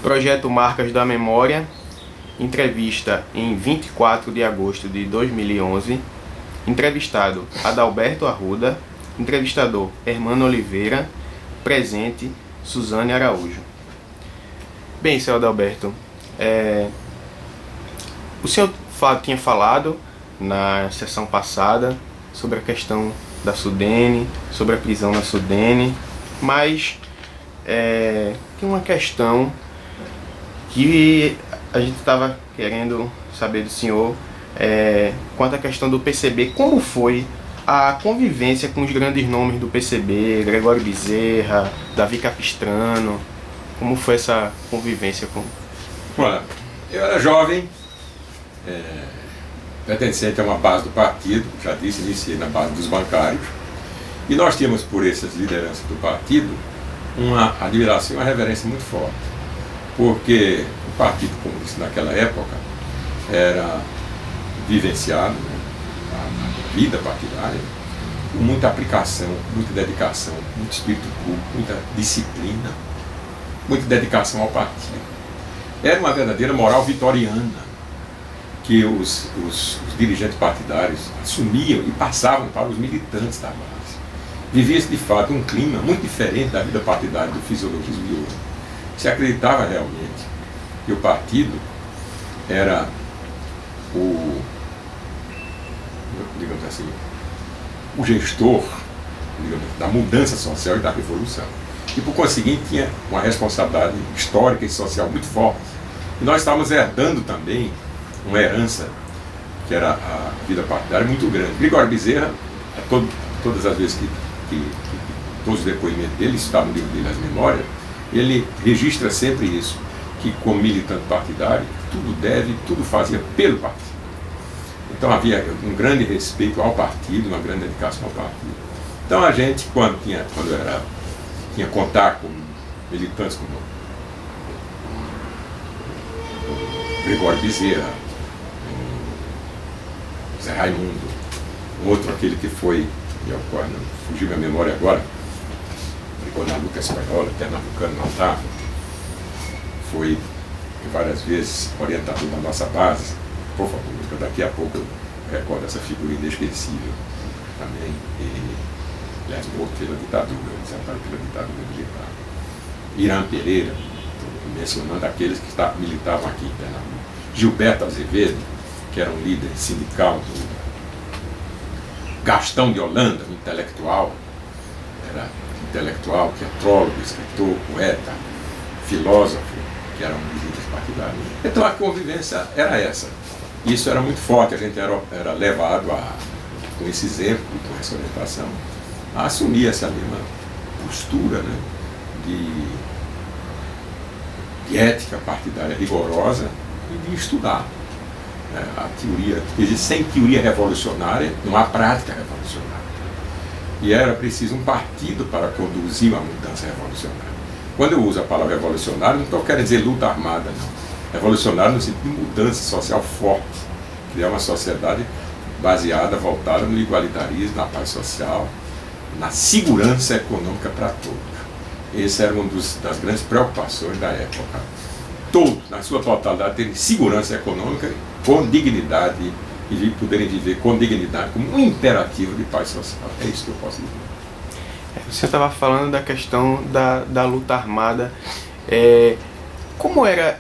Projeto Marcas da Memória, entrevista em 24 de agosto de 2011, entrevistado Adalberto Arruda, entrevistador Hermano Oliveira, presente Suzane Araújo. Bem, senhor Adalberto, o senhor tinha falado na sessão passada sobre a questão da SUDENE, sobre a prisão na SUDENE, mas tem uma questão que a gente estava querendo saber do senhor quanto à questão do PCB. Como foi a convivência com os grandes nomes do PCB, Gregório Bezerra, Davi Capistrano? Como foi essa convivência com... Olha, eu era jovem, pertencente a uma base do partido, já disse, iniciei na base dos bancários, e nós tínhamos por essas lideranças do partido uma admiração e uma reverência muito forte, porque o Partido Comunista naquela época era vivenciado, a vida partidária, com muita aplicação, muita dedicação, muito espírito público, muita disciplina, muita dedicação ao partido. Era uma verdadeira moral vitoriana que os dirigentes partidários assumiam e passavam para os militantes da base. Vivia-se de fato um clima muito diferente da vida partidária do fisiologismo de hoje. Se acreditava realmente que o partido era digamos assim, o gestor, digamos, da mudança social e da revolução. E por conseguinte tinha uma responsabilidade histórica e social muito forte. E nós estávamos herdando também uma herança, que era a vida partidária, muito grande. Gregório Bezerra, todas as vezes que todos os depoimentos dele, isso está no livro dele, As Memórias, ele registra sempre isso, que como militante partidário, tudo fazia pelo partido. Então havia um grande respeito ao partido, uma grande dedicação ao partido. Então a gente, quando tinha contato com militantes como o Gregório Bezerra, o Zé Raimundo, um outro, aquele que foi, fugiu minha memória agora, brigou na luta espanhola, pernambucano, não estava, foi várias vezes orientador da nossa base. Por favor, daqui a pouco eu recordo essa figura inesquecível também, aliás, morto pela ditadura, desaparecido pela ditadura militar. Irã Pereira, mencionando aqueles que militavam aqui em Pernambuco. Gilberto Azevedo, que era um líder sindical do Gastão de Holanda, um intelectual, que é teólogo, escritor, poeta, filósofo, que eram líderes partidários. Então a convivência era essa. Isso era muito forte, a gente era levado com esse exemplo, com essa orientação, a assumir essa mesma postura, né, de ética partidária rigorosa e de estudar a teoria. Sem teoria revolucionária não há prática revolucionária. E era preciso um partido para conduzir uma mudança revolucionária. Quando eu uso a palavra revolucionário, não estou querendo dizer luta armada, não. Revolucionário no sentido de mudança social forte, criar uma sociedade baseada, voltada no igualitarismo, na paz social, na segurança econômica para todos. Essa era uma das grandes preocupações da época. Todos, na sua totalidade, terem segurança econômica com dignidade e poderem viver com dignidade como um imperativo de paz social. É isso que eu posso dizer. Você estava falando da questão da luta armada. Como era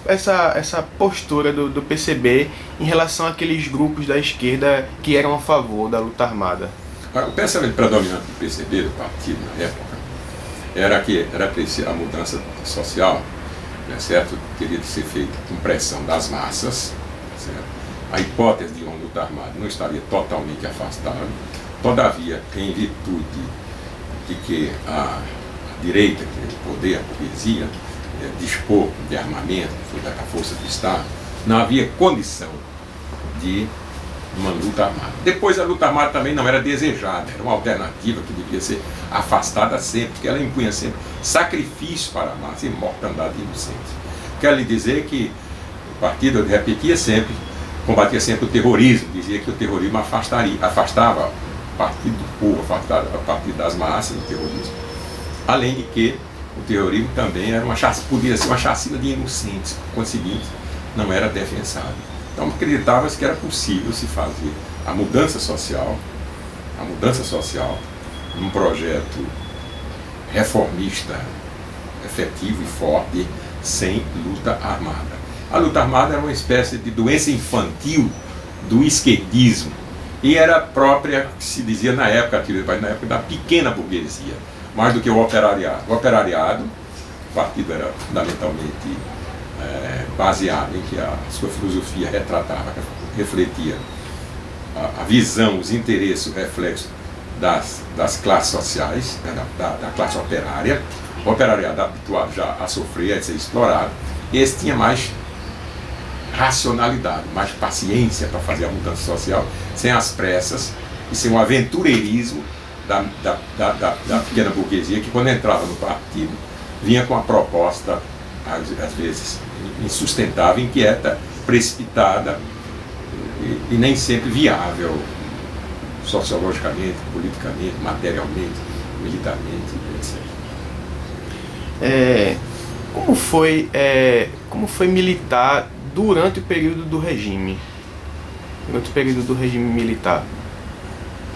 essa postura do PCB em relação àqueles grupos da esquerda que eram a favor da luta armada? O pensamento predominante do PCB, do partido na época, era que era preciso a mudança social, né, certo? Teria de ser feita com pressão das massas, certo? A hipótese de uma luta armada não estaria totalmente afastada. Todavia, em virtude de que a direita, que é o poder, a burguesia, dispor de armamento, da força do Estado, não havia condição de uma luta armada. Depois a luta armada também não era desejada, era uma alternativa que devia ser afastada sempre, porque ela impunha sempre sacrifício para a massa e mortandade inocente. Quero lhe dizer que o partido repetia sempre, combatia sempre o terrorismo, dizia que o terrorismo afastava o partido do povo, afastava o partido das massas do terrorismo. Além de que o terrorismo também era podia ser uma chacina de inocentes, por conseguinte, não era defensável. Então acreditava-se que era possível se fazer a mudança social, num projeto reformista, efetivo e forte, sem luta armada. A luta armada era uma espécie de doença infantil do esquerdismo e era própria, que se dizia na época da pequena burguesia, mais do que o operariado. O operariado, o partido era fundamentalmente baseado em que a sua filosofia retratava, refletia a visão, os interesses, o reflexo das classes sociais, da classe operária. O operariado habituado já a sofrer, a ser explorado. Esse tinha mais racionalidade, mais paciência para fazer a mudança social, sem as pressas e sem o aventureirismo da pequena burguesia, que quando entrava no partido vinha com a proposta, às vezes insustentável, inquieta, precipitada e nem sempre viável sociologicamente, politicamente, materialmente, militarmente, etc. Como foi militar durante o período do regime? Durante o período do regime militar.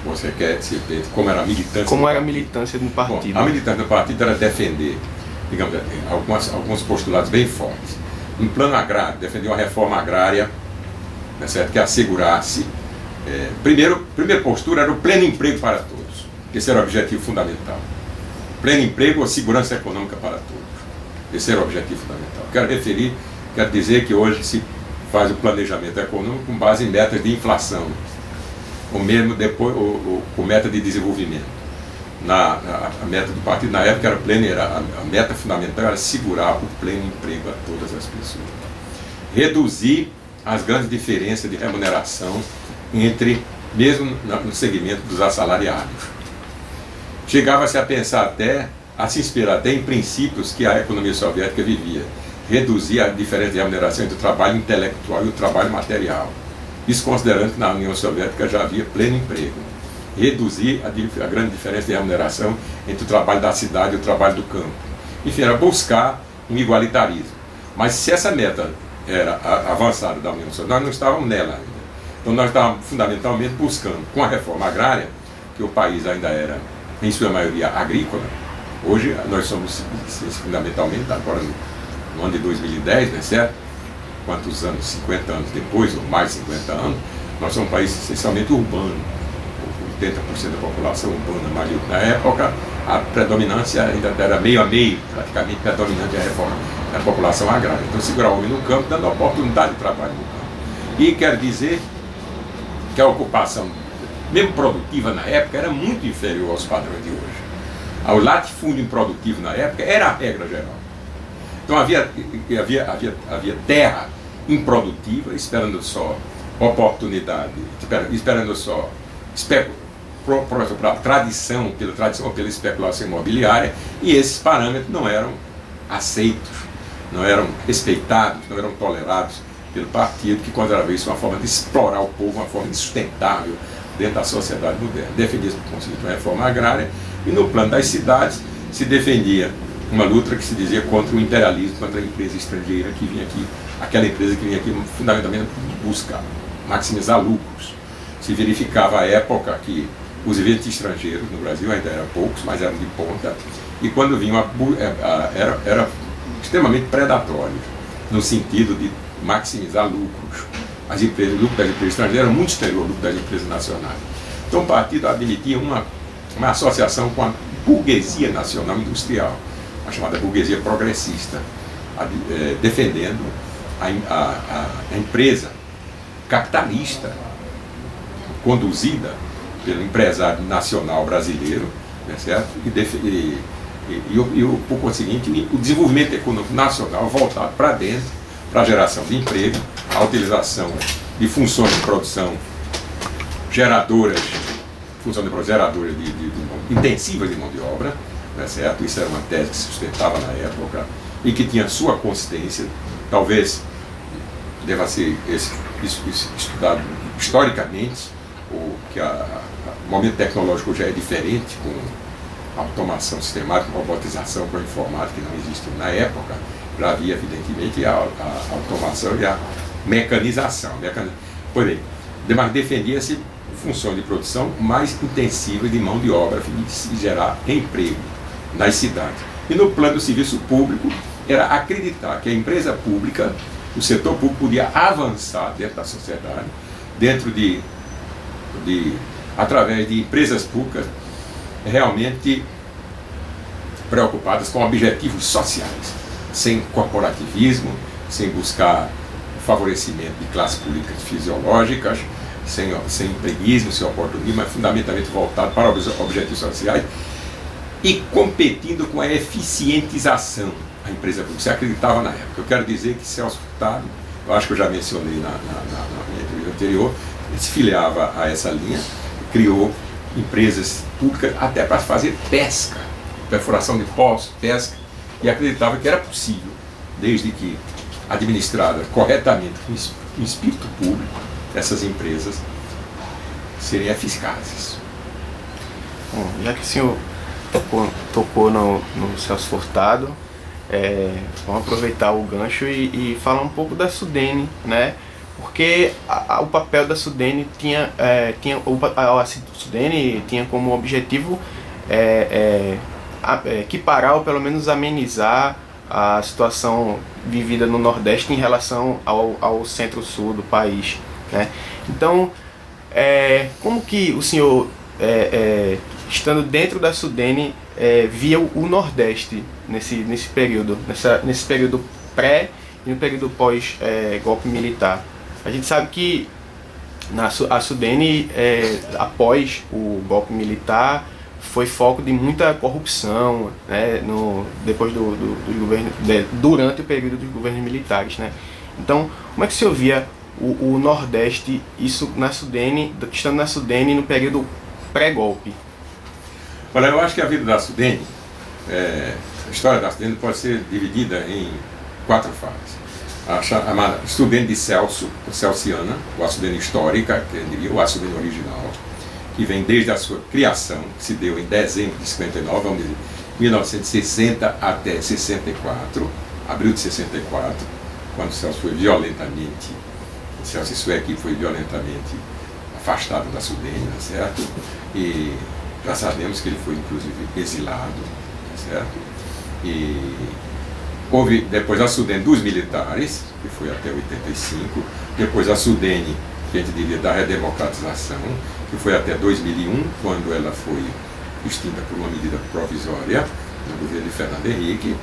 Você quer saber como era a militância? Como era a militância do partido? Bom, a militância do partido era defender, digamos, alguns postulados bem fortes. No plano agrário, defender uma reforma agrária, né, certo? Que assegurasse. Primeira postura era o pleno emprego para todos. Esse era o objetivo fundamental. Pleno emprego ou segurança econômica para todos. Esse era o objetivo fundamental. Quero dizer que hoje se faz o planejamento econômico com base em metas de inflação, ou mesmo depois com meta de desenvolvimento. A meta do partido na época era plena, a meta fundamental era assegurar o pleno emprego a todas as pessoas. Reduzir as grandes diferenças de remuneração mesmo no segmento dos assalariados. Chegava-se a pensar a se inspirar até em princípios que a economia soviética vivia. Reduzir a diferença de remuneração entre o trabalho intelectual e o trabalho material. Isso considerando que na União Soviética já havia pleno emprego. Reduzir a grande diferença de remuneração entre o trabalho da cidade e o trabalho do campo. Enfim, era buscar um igualitarismo. Mas se essa meta era avançada da União Soviética, nós não estávamos nela ainda. Então nós estávamos fundamentalmente buscando, com a reforma agrária, que o país ainda era, em sua maioria, agrícola. Hoje nós somos fundamentalmente, agora no ano de 2010, né, certo? Quantos anos? 50 anos depois, ou mais de 50 anos, nós somos um país essencialmente urbano. 80% da população urbana, mas na época a predominância ainda era meio a meio, praticamente predominante a população agrária. Então segurar o homem no campo, dando oportunidade de trabalho no campo. E quer dizer que a ocupação, mesmo produtiva na época, era muito inferior aos padrões de hoje. O latifúndio improdutivo na época era a regra geral. Então havia terra improdutiva, esperando só oportunidade, esperando só pela tradição ou pela especulação imobiliária, e esses parâmetros não eram aceitos, não eram respeitados, não eram tolerados pelo partido, que considerava isso uma forma de explorar o povo, uma forma insustentável dentro da sociedade moderna. Defendia-se por conseguinte uma reforma agrária, e no plano das cidades se defendia uma luta que se dizia contra o imperialismo, contra a empresa estrangeira que vinha aqui, aquela empresa que vinha aqui fundamentalmente buscar maximizar lucros. Se verificava à época que os investimentos estrangeiros no Brasil ainda eram poucos, mas eram de ponta, e quando vinham era extremamente predatório, no sentido de maximizar lucros. O lucro das empresas estrangeiras era muito exterior ao lucro das empresas nacionais. Então o partido admitia uma associação com a burguesia nacional industrial, a chamada burguesia progressista, defendendo a empresa capitalista conduzida pelo empresário nacional brasileiro, né, certo? E por conseguinte, o desenvolvimento econômico nacional voltado para dentro, para a geração de emprego, a utilização de funções de produção geradoras intensivas de mão de obra, né, certo? Isso era uma tese que se sustentava na época e que tinha sua consistência. Talvez deva ser estudado historicamente, que o momento tecnológico já é diferente, automação sistemática, robotização com informática, que não existia na época, já havia evidentemente a automação e a mecanização. Por aí, mas defendia-se função de produção mais intensiva de mão de obra, a fim de se gerar emprego nas cidades. E no plano do serviço público, era acreditar que a empresa pública, o setor público podia avançar dentro da sociedade, através de empresas públicas realmente preocupadas com objetivos sociais, sem corporativismo, sem buscar favorecimento de classes políticas fisiológicas, sem empreguismo, sem oportunismo, mas fundamentalmente voltado para os objetivos sociais e competindo com a eficientização da empresa pública. Você acreditava na época. Eu quero dizer que Celso Furtado, eu acho que eu já mencionei na minha entrevista anterior, ele se filiava a essa linha, criou empresas públicas até para fazer pesca, perfuração de poços, pesca, e acreditava que era possível, desde que administradas corretamente com espírito público, essas empresas serem eficazes. Bom, já que o senhor tocou no Celso Furtado, vamos aproveitar o gancho e falar um pouco da Sudene, né? Porque o papel da Sudene a Sudene tinha como objetivo equiparar ou pelo menos amenizar a situação vivida no Nordeste em relação ao centro-sul do país, né? Então, como que o senhor, estando dentro da Sudene, via o Nordeste nesse período, nesse período pré e no período pós golpe militar? A gente sabe que a Sudene, após o golpe militar, foi foco de muita corrupção, né, depois do governo, durante o período dos governos militares, né? Então, como é que o senhor via o Nordeste, isso na Sudene, estando na Sudene no período pré-golpe? Olha, eu acho que a vida da Sudene, a história da Sudene pode ser dividida em 4 fases. A chamada Sudene de Celso, Celsiana, ou a Sudene histórica, que eu diria, ou a Sudene original, que vem desde a sua criação, que se deu em dezembro de 59, vamos dizer, 1960 até 64, abril de 64, quando Celso foi violentamente, Celso e sua equipe foi violentamente afastado da Sudene, certo? E já sabemos que ele foi inclusive exilado, certo? E houve depois a Sudene dos militares, que foi até 85, depois a Sudene, que a gente diria da redemocratização, que foi até 2001, quando ela foi extinta por uma medida provisória no governo de Fernando Henrique,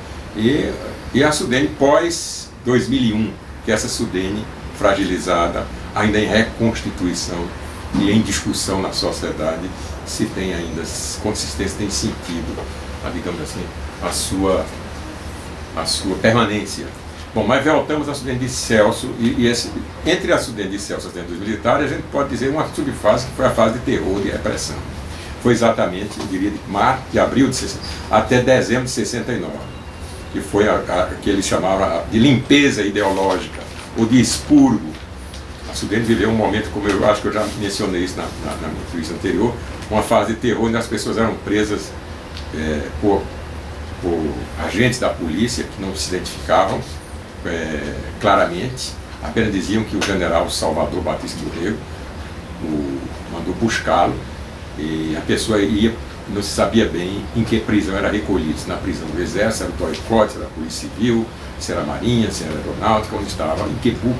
e a Sudene pós 2001, que é essa Sudene fragilizada, ainda em reconstituição e em discussão na sociedade, se tem ainda consistência, tem sentido, digamos assim, a sua permanência. Bom, mas voltamos à Sudene de Celso, entre a Sudene de Celso e a Sudene dos militares, a gente pode dizer uma subfase que foi a fase de terror, de repressão. Foi exatamente, eu diria, de abril de 60 até dezembro de 69, que foi que eles chamavam de limpeza ideológica, ou de expurgo. A Sudene viveu um momento, como eu acho que eu já mencionei isso na minha entrevista anterior, uma fase de terror onde as pessoas eram presas por agentes da polícia que não se identificavam claramente, apenas diziam que o general Salvador Batista do Rego mandou buscá-lo, e a pessoa ia, não se sabia bem em que prisão era recolhido, se na prisão do Exército, se era do Toy-Cote, se era da Polícia Civil, se era Marinha, se era Aeronáutica, onde estava, em que book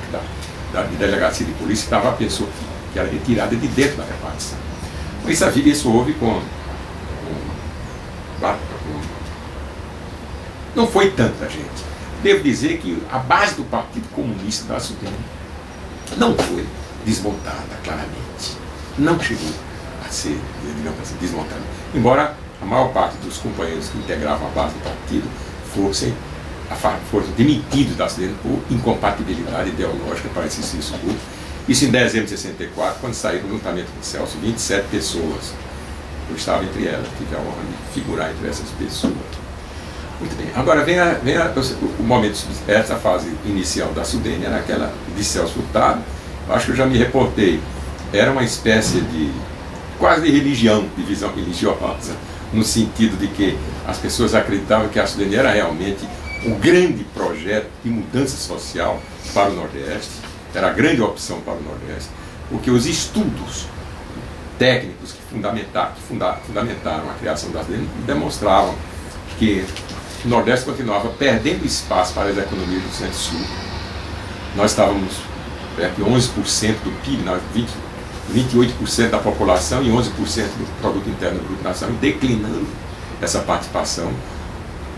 da delegacia de polícia estava a pessoa que era retirada de dentro da repartição. Isso houve não foi tanta gente. Devo dizer que a base do Partido Comunista da Sudene não foi desmontada claramente. Não chegou a ser, digamos assim, desmontada. Embora a maior parte dos companheiros que integravam a base do partido fossem demitidos da Sudene por incompatibilidade ideológica para esse serviço público. Isso em dezembro de 64, quando saíram juntamente com o Celso 27 pessoas. Eu estava entre elas, tive a honra de figurar entre essas pessoas. Muito bem. Agora vem o momento, essa fase inicial da Sudene, era aquela de Celso Furtado. Acho que eu já me reportei. Era uma espécie de quase de religião, de visão religiosa, no sentido de que as pessoas acreditavam que a Sudene era realmente um grande projeto de mudança social para o Nordeste, era a grande opção para o Nordeste, porque os estudos técnicos que fundamentaram a criação da Sudene demonstravam que o Nordeste continuava perdendo espaço para as economias do Centro-Sul. Nós estávamos perto de 11% do PIB, 28% da população e 11% do Produto Interno Bruto Nacional, declinando essa participação.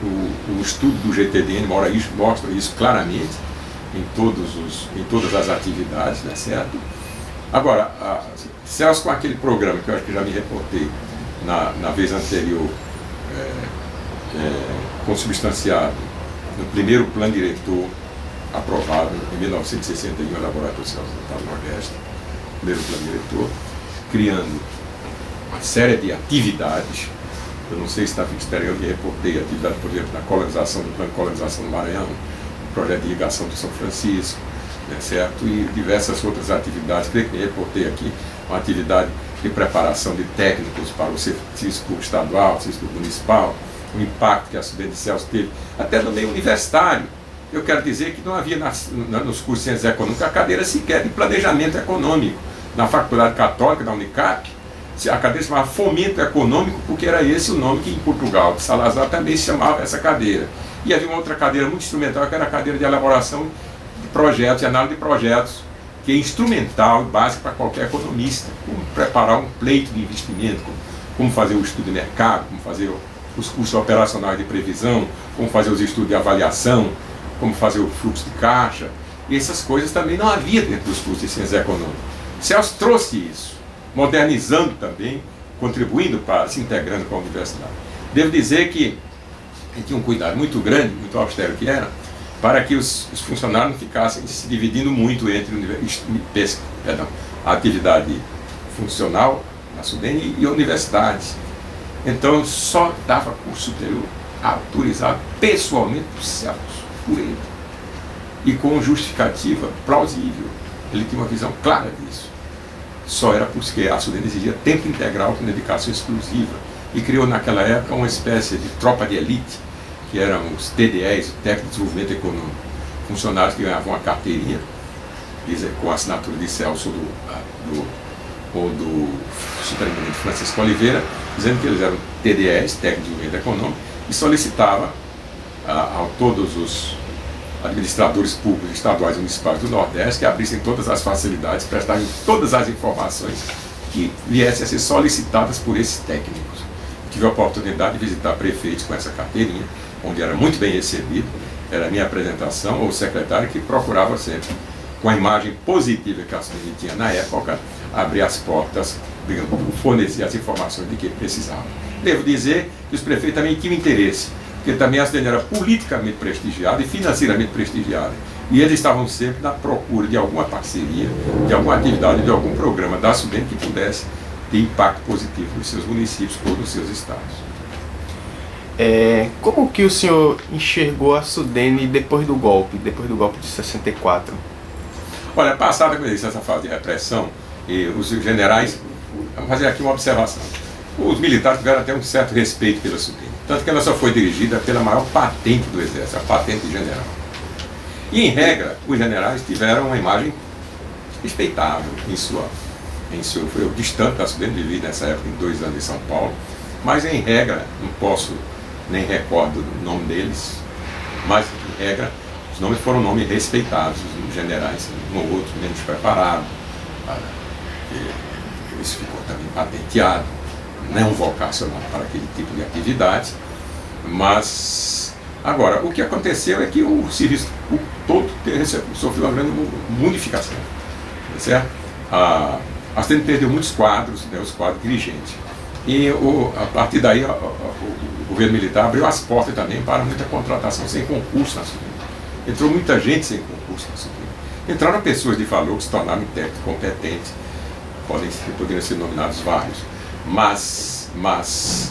O estudo do GTDN mostra isso claramente em todas as atividades, né, certo? Agora, Celso, com aquele programa que eu acho que já me reportei na vez anterior, consubstanciado no primeiro plano diretor aprovado em 1961 no Laboratório Celso do Nordeste, primeiro plano diretor, criando uma série de atividades. Eu não sei se está exterior, eu me reportei atividade, por exemplo, na colonização, do plano de colonização do Maranhão, o projeto de irrigação do São Francisco, né, certo? E diversas outras atividades, creio que me reportei aqui, uma atividade de preparação de técnicos para o serviço público estadual, serviço público municipal, o impacto que a Sudene de Celso teve, até no meio universitário. Eu quero dizer que não havia nos cursos de Ciências Econômicas a cadeira sequer de planejamento econômico. Na Faculdade Católica da Unicap, a cadeira se chamava Fomento Econômico, porque era esse o nome que em Portugal, de Salazar, também se chamava essa cadeira. E havia uma outra cadeira muito instrumental, que era a cadeira de elaboração de projetos, de análise de projetos, que é instrumental e básico para qualquer economista. Como preparar um pleito de investimento, como fazer o estudo de mercado, como fazer os custos operacionais de previsão, como fazer os estudos de avaliação, como fazer o fluxo de caixa. E essas coisas também não havia dentro dos cursos de Ciências Econômicas. Celso trouxe isso, modernizando também, contribuindo para se integrando com a universidade. Devo dizer que ele tinha um cuidado muito grande, muito austero que era, para que os funcionários não ficassem se dividindo muito entre a atividade funcional na Sudene e universidades. Então só dava curso superior autorizado pessoalmente por Celso, por ele, e com justificativa plausível. Ele tinha uma visão clara disso. Só era porque a Sudene exigia tempo integral com dedicação exclusiva e criou naquela época uma espécie de tropa de elite, que eram os TDEs, o Técnico de Desenvolvimento Econômico, funcionários que ganhavam uma carteirinha com a assinatura de Celso ou do superintendente Francisco Oliveira, dizendo que eles eram TDEs, Técnico de Desenvolvimento Econômico, e solicitava a todos os administradores públicos estaduais e municipais do Nordeste que abrissem todas as facilidades, prestassem todas as informações que viessem a ser solicitadas por esses técnicos. Tive a oportunidade de visitar prefeitos com essa carteirinha, onde era muito bem recebido, era a minha apresentação, ou o secretário que procurava sempre, com a imagem positiva que a Sudene tinha na época, abrir as portas, digamos, fornecer as informações de que precisava. Devo dizer que os prefeitos também tinham interesse, porque também a Sudene era politicamente prestigiada e financeiramente prestigiada. E eles estavam sempre na procura de alguma parceria, de alguma atividade, de algum programa da Sudene que pudesse ter impacto positivo nos seus municípios ou nos seus estados. Como que o senhor enxergou a Sudene depois do golpe de 64? Olha, passada essa fase de repressão, e os generais, vamos fazer aqui uma observação. Os militares tiveram até um certo respeito pela Sudene, tanto que ela só foi dirigida pela maior patente do Exército, a patente de general. E, em regra, os generais tiveram uma imagem respeitável eu distante da Sudene, vivi nessa época em 2 anos em São Paulo, mas em regra, não posso nem recordo o nome deles, mas em regra os nomes foram nomes respeitados, os generais, um ou outro menos preparado, isso ficou também patenteado, não vocacionado para aquele tipo de atividade, mas agora, o que aconteceu é que o serviço todo sofreu uma grande modificação, certo? A Sudene perdeu muitos quadros, né, os quadros dirigentes. E a partir daí o governo militar abriu as portas também para muita contratação sem concurso na Sudene. Entrou muita gente sem concurso na Sudene. Entraram pessoas de valor que se tornaram intérpretes competentes, poderiam ser nominados vários. Mas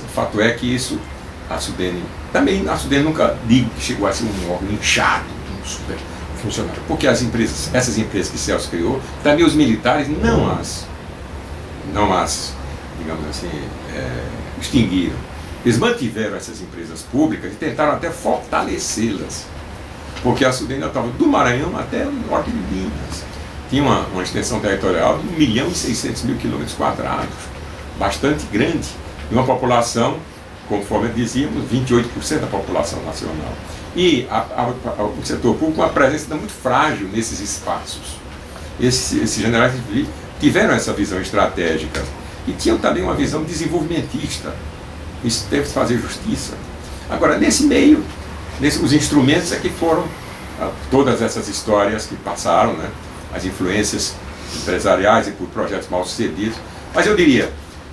o fato é que isso, a Sudene nunca digo que chegou a ser um órgão inchado, um super funcionário, porque essas empresas que Celso criou, também os militares não as digamos assim, extinguiram. Eles mantiveram essas empresas públicas e tentaram até fortalecê-las, porque a Sudene estava do Maranhão até o norte de Minas. Tinha uma extensão territorial de 1.600.000 km², bastante grande, e uma população, conforme dizíamos, 28% da população nacional. E o setor público com uma presença muito frágil nesses espaços. Esses generais tiveram essa visão estratégica e tinham também uma visão desenvolvimentista. Isso deve fazer justiça. Agora, nesse meio, os instrumentos é que foram todas essas histórias que passaram, né? As influências empresariais e por projetos mal sucedidos. Mas eu diria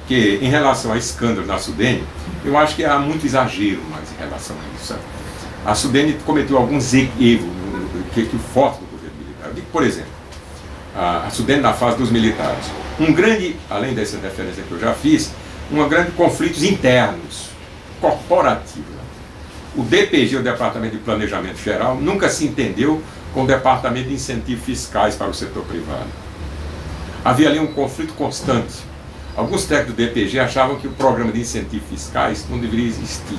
que, em relação a escândalo na Sudene, eu acho que há muito exagero mais em relação a isso. Sabe? A Sudene cometeu alguns erros que forte do governo militar. Eu digo, por exemplo, a Sudene na fase dos militares. Além dessa referência que eu já fiz, grandes conflitos internos, corporativos. O DPG, o Departamento de Planejamento Geral, nunca se entendeu com o Departamento de Incentivos Fiscais para o setor privado. Havia ali um conflito constante. Alguns técnicos do DPG achavam que o programa de incentivos fiscais não deveria existir,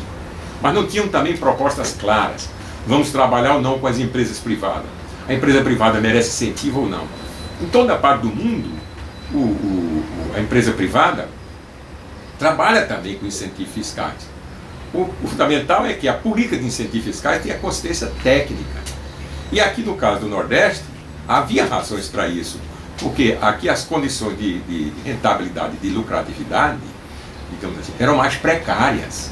mas não tinham também propostas claras. Vamos trabalhar ou não com as empresas privadas? A empresa privada merece incentivo ou não? Em toda parte do mundo, a empresa privada trabalha também com incentivos fiscais. O fundamental é que a política de incentivos fiscais tenha consistência técnica. E aqui no caso do Nordeste, havia razões para isso, porque aqui as condições de rentabilidade, de lucratividade, digamos assim, eram mais precárias,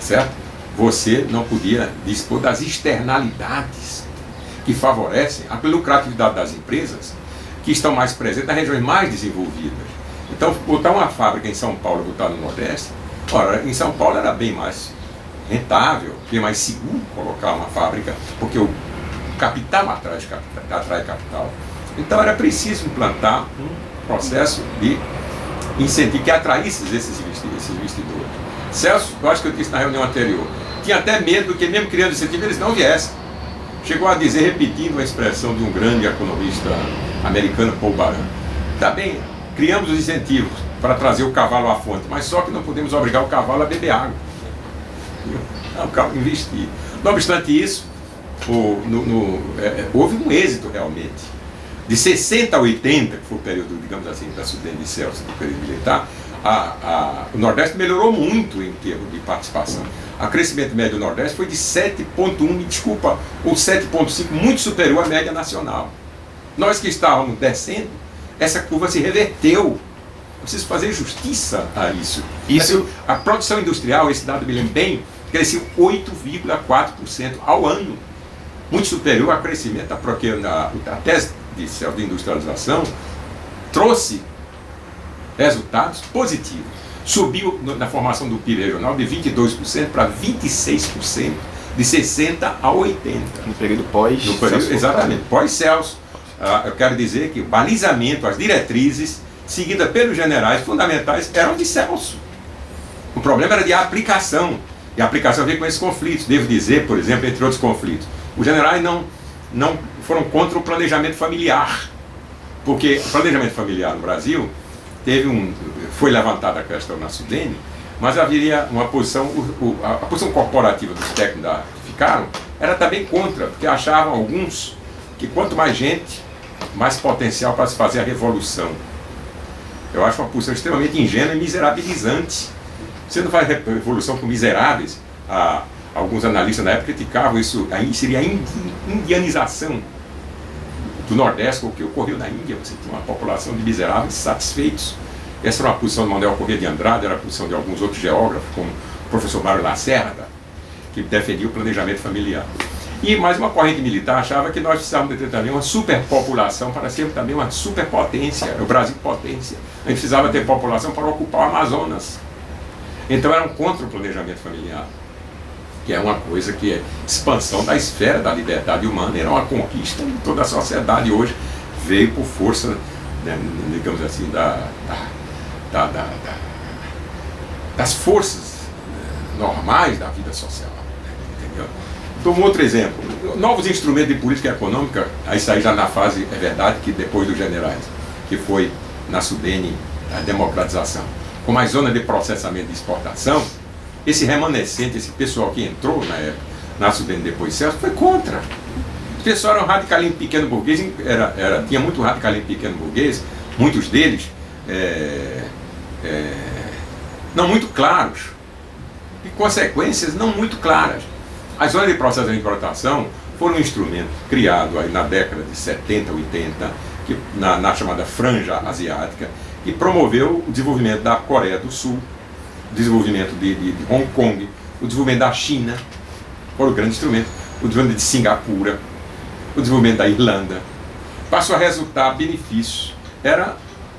certo? Você não podia dispor das externalidades que favorecem a lucratividade das empresas que estão mais presentes nas regiões mais desenvolvidas. Então, botar uma fábrica em São Paulo e botar no Nordeste, ora, em São Paulo era bem mais rentável, bem mais seguro colocar uma fábrica, porque o capital atrai capital. Então era preciso implantar um processo de incentivo que atraísse esses investidores. Celso, eu acho que eu disse na reunião anterior, tinha até medo que mesmo criando incentivo eles não viessem. Chegou a dizer, repetindo a expressão de um grande economista americano, Paul Baran, tá bem, criamos os incentivos para trazer o cavalo à fonte, mas só que não podemos obrigar o cavalo a beber água. Investir. Não obstante isso, houve um êxito realmente. De 60 a 80, que foi o período, digamos assim, da Sudene de Celso, do período militar, o Nordeste melhorou muito em termos de participação. O crescimento médio do Nordeste foi de 7,1, ou 7,5, muito superior à média nacional. Nós que estávamos descendo, essa curva se reverteu. Preciso fazer justiça a isso. A produção industrial, esse dado me lembro bem, cresceu 8,4% ao ano. Muito superior ao crescimento, porque a tese de industrialização trouxe resultados positivos. Subiu na formação do PIB regional de 22% para 26%, de 60 a 80. No período pós. Exatamente, pós-Celso. Eu quero dizer que o balizamento, as diretrizes seguidas pelos generais fundamentais eram de Celso. O problema era de aplicação. E a aplicação veio com esses conflitos. Devo dizer, por exemplo, entre outros conflitos, os generais não foram contra o planejamento familiar. Porque o planejamento familiar no Brasil foi levantada a questão na Sudene, mas haveria uma posição, a posição corporativa dos técnicos que ficaram, era também contra, porque achavam alguns que quanto mais gente, mais potencial para se fazer a revolução. Eu acho uma posição extremamente ingênua e miserabilizante. Você não faz revolução com miseráveis. Alguns analistas na época criticavam isso, aí seria a indianização do Nordeste, o que ocorreu na Índia. Você tinha uma população de miseráveis satisfeitos. Essa era uma posição de Manuel Corrêa de Andrade, era a posição de alguns outros geógrafos, como o professor Mário Lacerda, que defendia o planejamento familiar. E mais uma corrente militar achava que nós precisávamos de ter também uma superpopulação para ser também uma superpotência, o Brasil potência. A gente precisava ter população para ocupar o Amazonas. Então eram contra o planejamento familiar, que é uma coisa que é expansão da esfera da liberdade humana, era uma conquista em toda a sociedade hoje, veio por força, né, digamos assim, das forças normais da vida social. Entendeu? Então, um outro exemplo, novos instrumentos de política econômica, isso aí já na fase, é verdade, que depois dos generais, que foi na Sudene a democratização. Com mais zona de processamento de exportação, esse remanescente, esse pessoal que entrou na época, na Sudene depois Celso, foi contra. Os pessoal eram radicalinho pequeno burguês, tinha muito radicalinho pequeno burguês, muitos deles não muito claros, e consequências não muito claras. As zonas de processo de importação foram um instrumento criado aí na década de 70, 80, na chamada Franja Asiática, que promoveu o desenvolvimento da Coreia do Sul, o desenvolvimento de Hong Kong, o desenvolvimento da China, foram grandes instrumentos, o desenvolvimento de Singapura, o desenvolvimento da Irlanda. Passou a resultar benefícios. Era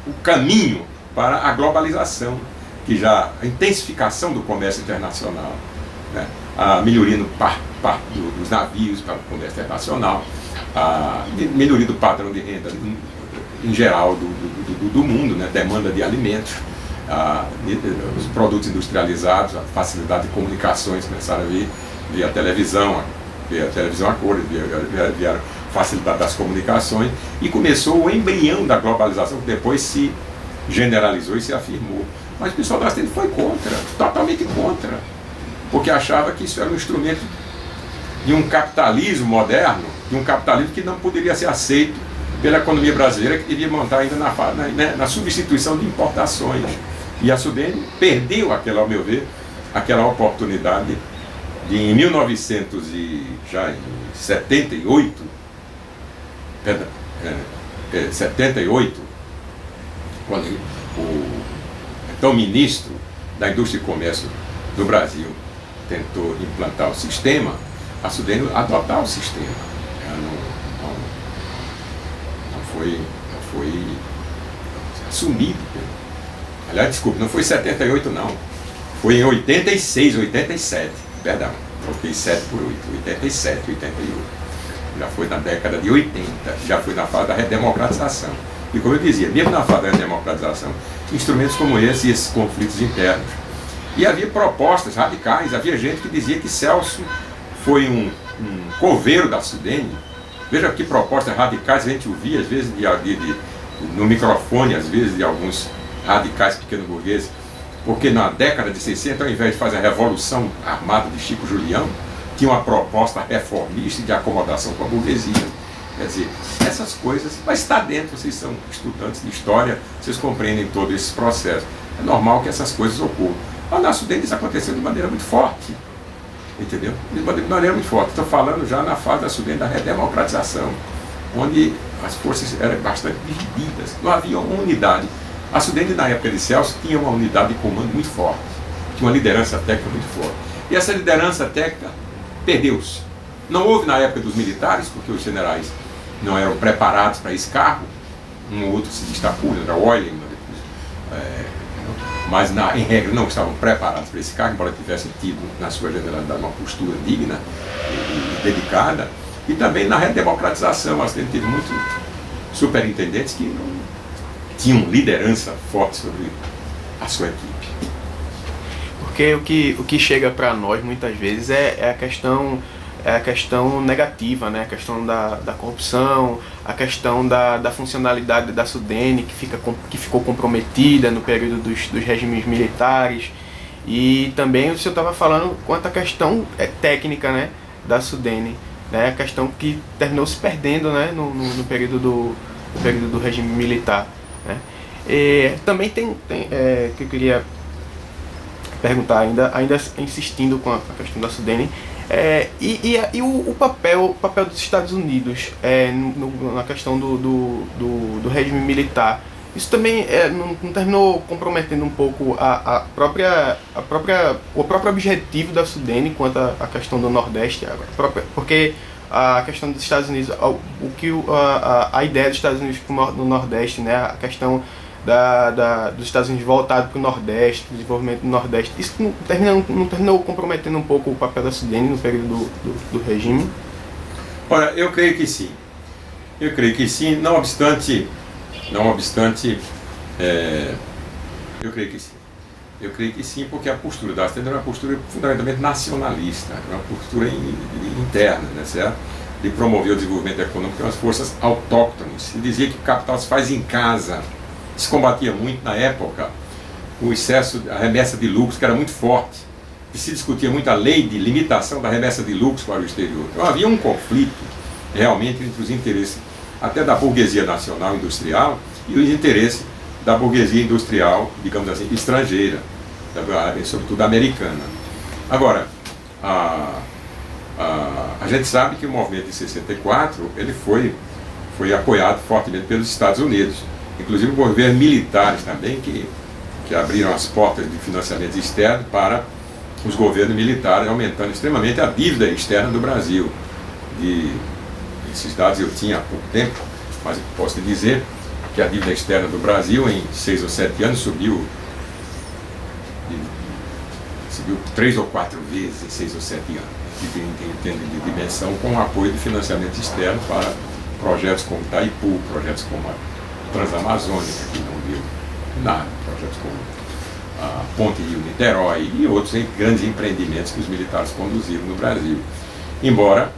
o caminho para a globalização, a intensificação do comércio internacional, né? A melhoria dos navios para o comércio internacional, a melhoria do padrão de renda em geral do mundo, né? Demanda de alimentos, os produtos industrializados, a facilidade de comunicações começaram a vir via televisão a cores, via facilidade das comunicações, e começou o embrião da globalização, que depois se generalizou e se afirmou. Mas o pessoal da Sudene foi contra, totalmente contra, porque achava que isso era um instrumento de um capitalismo moderno, de um capitalismo que não poderia ser aceito pela economia brasileira, que devia montar ainda na substituição de importações. E a Sudene perdeu ao meu ver, aquela oportunidade de, em 78, quando o então ministro da Indústria e Comércio do Brasil tentou implantar o sistema, a Sudene adotar o sistema. Não foi assumido. Aliás, desculpe, não foi em 78 não. Foi em 86, 87. Perdão, troquei 7 por 8. 87, 88. Já foi na década de 80, já foi na fase da redemocratização. E como eu dizia, mesmo na fase da redemocratização, instrumentos como esse e esses conflitos internos. E havia propostas radicais, havia gente que dizia que Celso foi um coveiro da Sudene. Veja que propostas radicais a gente ouvia, às vezes no microfone, às vezes de alguns radicais pequeno burgueses, porque na década de 60, ao invés de fazer a revolução armada de Chico Julião, tinha uma proposta reformista de acomodação com a burguesia. Quer dizer, essas coisas, mas está dentro, vocês são estudantes de história, vocês compreendem todo esse processo. É normal que essas coisas ocorram. Mas na Sudene isso aconteceu de maneira muito forte, entendeu? De maneira muito forte. Estou falando já na fase da Sudene da redemocratização, onde as forças eram bastante divididas, não havia uma unidade. A Sudene, na época de Celso, tinha uma unidade de comando muito forte, tinha uma liderança técnica muito forte. E essa liderança técnica perdeu-se. Não houve na época dos militares, porque os generais não eram preparados para esse cargo. Um ou outro se destacou, era Eulen, mas em regra não estavam preparados para esse cargo, embora tivessem tido na sua generalidade uma postura digna e dedicada. E também na redemocratização, a gente teve muitos superintendentes que não tinham liderança forte sobre a sua equipe. Porque o que chega para nós muitas vezes é a questão negativa, né? A questão da corrupção, a questão da funcionalidade da Sudene, que ficou comprometida no período dos regimes militares. E também o senhor estava falando quanto à questão técnica, né, da Sudene, né? A questão que terminou se perdendo, né, no período do regime militar, né? E também tem que eu queria perguntar, ainda insistindo com a questão da Sudene, e o papel dos Estados Unidos na questão do regime militar. Isso também não terminou comprometendo um pouco o próprio objetivo da Sudene quanto à questão do Nordeste, porque a questão dos Estados Unidos, a ideia dos Estados Unidos no Nordeste, né, a questão dos Estados Unidos voltado para o Nordeste, o desenvolvimento do Nordeste, isso não terminou comprometendo um pouco o papel da Sudene no período do regime? Olha, eu creio que sim. Não obstante, eu creio que sim. Eu creio que sim, porque a postura da Sudene era uma postura fundamentalmente nacionalista, uma postura interna, né, certo? De promover o desenvolvimento econômico pelas forças autóctones. Se dizia que o capital se faz em casa. Se combatia muito na época o excesso, a remessa de lucros, que era muito forte se discutia muito a lei de limitação da remessa de lucros para o exterior. Então havia um conflito realmente entre os interesses até da burguesia nacional industrial e os interesses da burguesia industrial, digamos assim, estrangeira, sobretudo americana. Agora, a gente sabe que o movimento de 64 ele foi apoiado fortemente pelos Estados Unidos, inclusive por governos militares também que abriram as portas de financiamento externo para os governos militares, aumentando extremamente a dívida externa do Brasil. Esses dados eu tinha há pouco tempo, mas eu posso te dizer que a dívida externa do Brasil em 6 ou 7 anos subiu 3 ou 4 vezes em 6 ou 7 anos, de dimensão, com o apoio de financiamento externo para projetos como Itaipu, projetos como a Transamazônica, que não deu nada, projetos como a Ponte Rio-Niterói e outros grandes empreendimentos que os militares conduziram no Brasil. Embora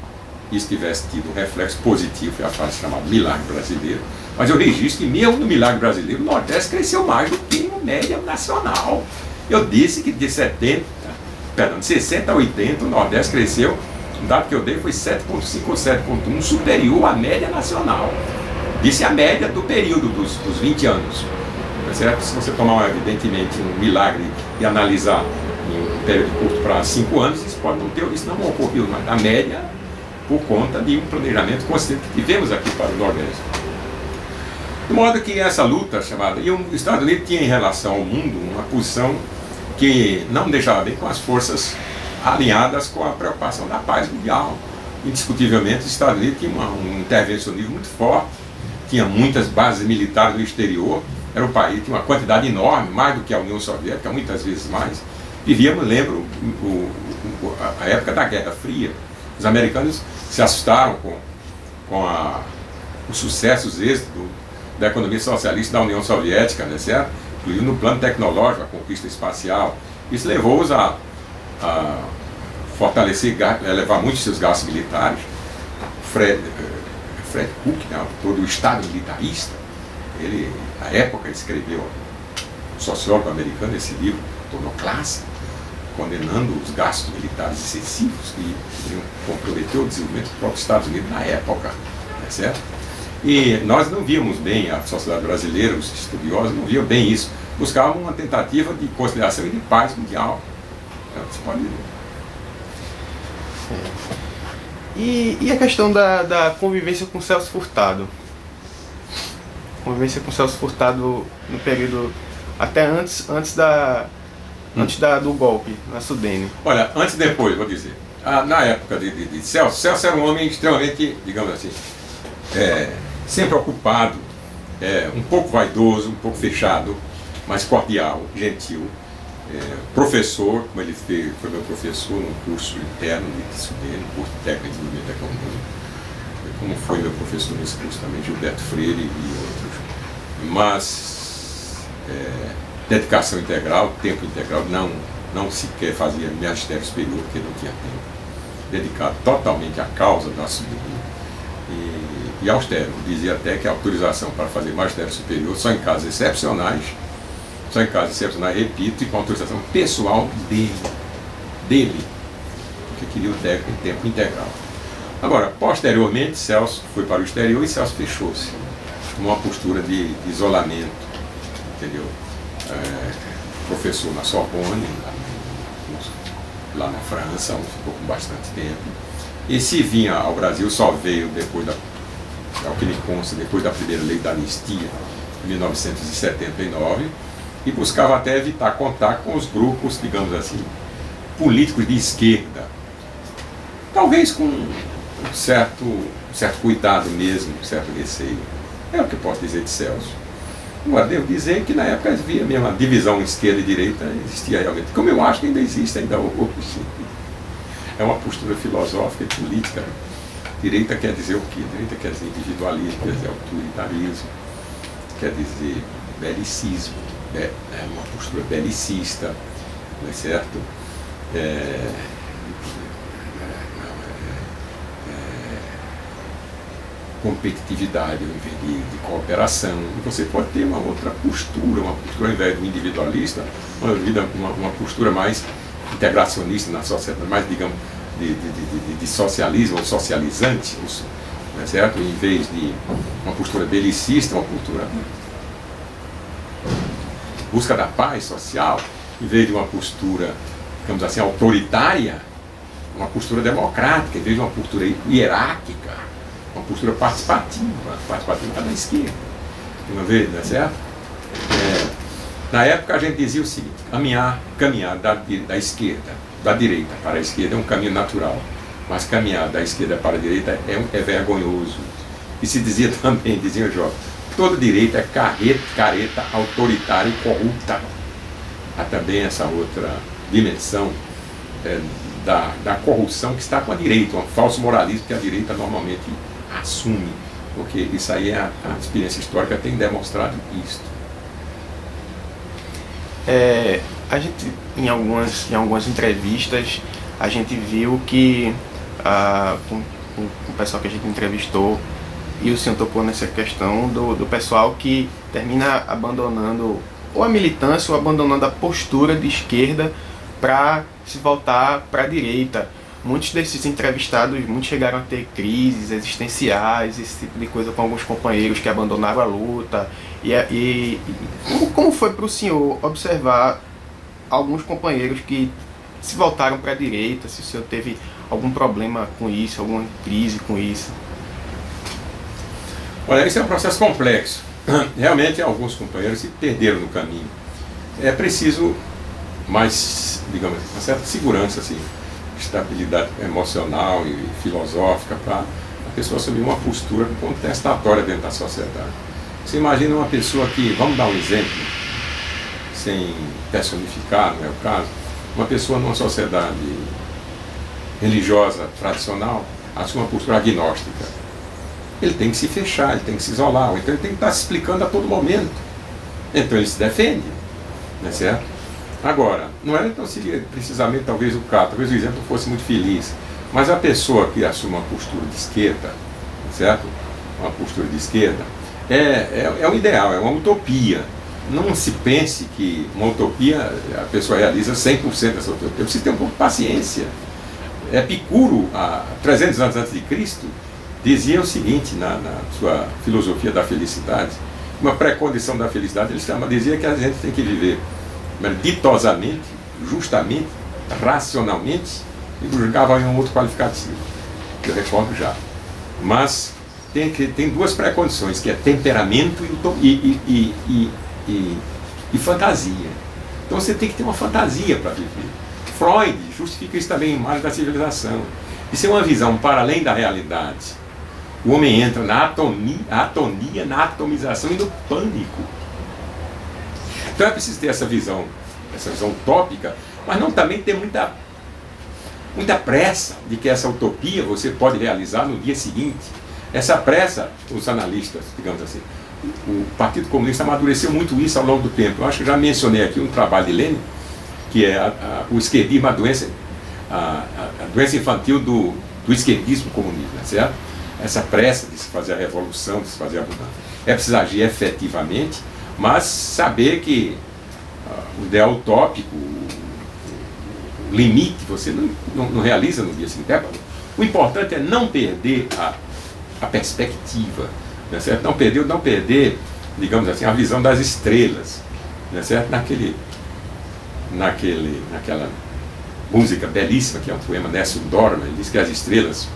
isso tivesse tido um reflexo positivo, foi a fase chamada Milagre Brasileiro, mas eu registro que mesmo no Milagre Brasileiro o Nordeste cresceu mais do que a média nacional. Eu disse que de 60 a 80 o Nordeste cresceu, o dado que eu dei foi 7,5 ou 7,1, superior à média nacional. Disse a média do período dos 20 anos. Certo? Se você tomar, evidentemente, um milagre e analisar em um período curto para 5 anos, isso pode não ter, isso não ocorreu, mas a média por conta de um planejamento consistente que tivemos aqui para o Nordeste. De modo que essa luta chamada... E os Estados Unidos tinha em relação ao mundo uma posição que não deixava bem com as forças alinhadas com a preocupação da paz mundial. Indiscutivelmente, os Estados Unidos tinham um intervencionismo muito forte, tinha muitas bases militares no exterior, era um país que tinha uma quantidade enorme, mais do que a União Soviética, muitas vezes mais. Vivíamos, lembro, a época da Guerra Fria. Os americanos se assustaram com o sucesso, os êxitos da economia socialista da União Soviética, né, certo? Incluindo no plano tecnológico, a conquista espacial. Isso levou-os a fortalecer, elevar muito seus gastos militares. Fred Cook, né, todo o Estado militarista, ele, na época, escreveu, um sociólogo americano, esse livro, Iconoclasta, condenando os gastos militares excessivos que iriam comprometer o desenvolvimento dos próprios Estados Unidos na época, né, certo? E nós não víamos bem, a sociedade brasileira, os estudiosos não viam bem isso, buscavam uma tentativa de conciliação e de paz mundial. Você pode ver. E a questão da convivência com Celso Furtado? Convivência com Celso Furtado no período até antes do golpe na Sudene. Olha, antes e depois, vou dizer. Na época de Celso era um homem extremamente, digamos assim, sempre ocupado, um pouco vaidoso, um pouco fechado, mas cordial, gentil. Professor, como ele foi meu professor num curso interno de Sudene, um curso de técnica de desenvolvimento econômico, como foi meu professor nesse curso também, Gilberto Freire e outros. Mas dedicação integral, tempo integral, não sequer fazia magistério superior, porque não tinha tempo. Dedicado totalmente à causa da Sudene e austero. Dizia até que a autorização para fazer magistério superior só em casos excepcionais, repito, e com autorização pessoal dele, porque queria o técnico em tempo integral. Agora, posteriormente, Celso foi para o exterior e Celso fechou-se, numa postura de isolamento, entendeu? Professor na Sorbonne, lá na França, onde ficou com bastante tempo, e se vinha ao Brasil, só veio depois ao que me consta, depois da primeira lei da anistia, em 1979, e buscava até evitar contato com os grupos, digamos assim, políticos de esquerda. Talvez com um certo cuidado mesmo, um certo receio. É o que eu posso dizer de Celso. Agora, devo dizer que na época havia mesmo a divisão esquerda e direita, existia realmente. Como eu acho que ainda existe ainda hoje. É uma postura filosófica e política. Direita quer dizer o quê? Direita quer dizer individualismo, quer dizer autoritarismo, quer dizer belicismo. Uma postura belicista, não é certo? Competitividade ao invés de cooperação. E você pode ter uma outra postura, uma postura ao invés do individualista, uma postura mais integracionista na sociedade, mais, digamos, de socialismo ou socializante, não é certo? Em vez de uma postura belicista, uma postura busca da paz social, em vez de uma postura, digamos assim, autoritária, uma postura democrática, em vez de uma postura hierárquica, uma postura participativa da esquerda, uma vez, não é certo? Na época a gente dizia o seguinte: caminhar da esquerda, da direita para a esquerda é um caminho natural, mas caminhar da esquerda para a direita é vergonhoso. E se dizia também, dizia o jovem, toda direita é careta, autoritária e corrupta. Há também essa outra dimensão da corrupção que está com a direita, um falso moralismo que a direita normalmente assume, porque isso aí a experiência histórica tem demonstrado isso. A gente, em algumas entrevistas, a gente viu que com o pessoal que a gente entrevistou, e o senhor tocou nessa questão do pessoal que termina abandonando ou a militância ou abandonando a postura de esquerda para se voltar para a direita. Muitos desses entrevistados, muitos chegaram a ter crises existenciais, esse tipo de coisa, com alguns companheiros que abandonaram a luta. E como foi para o senhor observar alguns companheiros que se voltaram para a direita? Se o senhor teve algum problema com isso, alguma crise com isso? Olha, isso é um processo complexo. Realmente, alguns companheiros se perderam no caminho. É preciso mais, digamos, uma certa segurança, assim, estabilidade emocional e filosófica para a pessoa assumir uma postura contestatória dentro da sociedade. Você imagina uma pessoa que, vamos dar um exemplo, sem personificar, não é o caso, uma pessoa numa sociedade religiosa tradicional assume uma postura agnóstica. Ele tem que se fechar, ele tem que se isolar, ou então ele tem que estar se explicando a todo momento. Então ele se defende, não é certo? Agora, não era então seria precisamente talvez o caso, talvez o exemplo fosse muito feliz, mas a pessoa que assume uma postura de esquerda, certo? Uma postura de esquerda, é um ideal, é uma utopia. Não se pense que uma utopia a pessoa realiza 100% dessa utopia. Precisa ter um pouco de paciência. Epicuro, há 300 anos antes de Cristo, dizia o seguinte na sua filosofia da felicidade, uma pré-condição da felicidade, ele dizia que a gente tem que viver ditosamente, justamente, racionalmente, e buscava em um outro qualificativo, que eu recordo já. Mas tem duas pré-condições, que é temperamento e fantasia. Então você tem que ter uma fantasia para viver. Freud justifica isso também em Imagem da Civilização. Isso é uma visão para além da realidade. O homem entra na atonia, na atomização e no pânico. Então é preciso ter essa visão utópica, mas não também ter muita pressa de que essa utopia você pode realizar no dia seguinte. Essa pressa, os analistas, digamos assim, o Partido Comunista amadureceu muito isso ao longo do tempo. Eu acho que já mencionei aqui um trabalho de Lenin, que é o esquerdismo, a doença infantil do esquerdismo comunista, certo? Essa pressa de se fazer a revolução, de se fazer a mudança. É preciso agir efetivamente, mas saber que o ideal utópico, o limite, você não realiza no dia seguinte. O importante é não perder a perspectiva, né, certo? Não perder, digamos assim, a visão das estrelas, né, certo? Naquela música belíssima, que é um poema Nessun Dorma, ele diz que as estrelas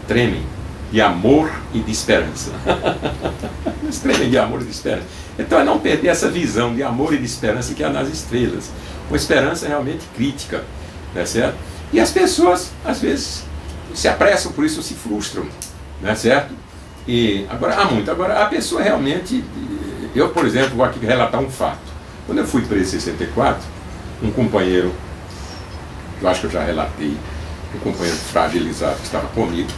tremem de amor e de esperança. Eles tremem de amor e de esperança. Então é não perder essa visão de amor e de esperança que há nas estrelas. Uma esperança realmente crítica, né, certo? E as pessoas, às vezes, se apressam, por isso se frustram, né, certo? E agora, Agora, a pessoa realmente... Eu, por exemplo, vou aqui relatar um fato. Quando eu fui preso em 64, um companheiro, eu acho que eu já relatei, um companheiro fragilizado que estava comigo,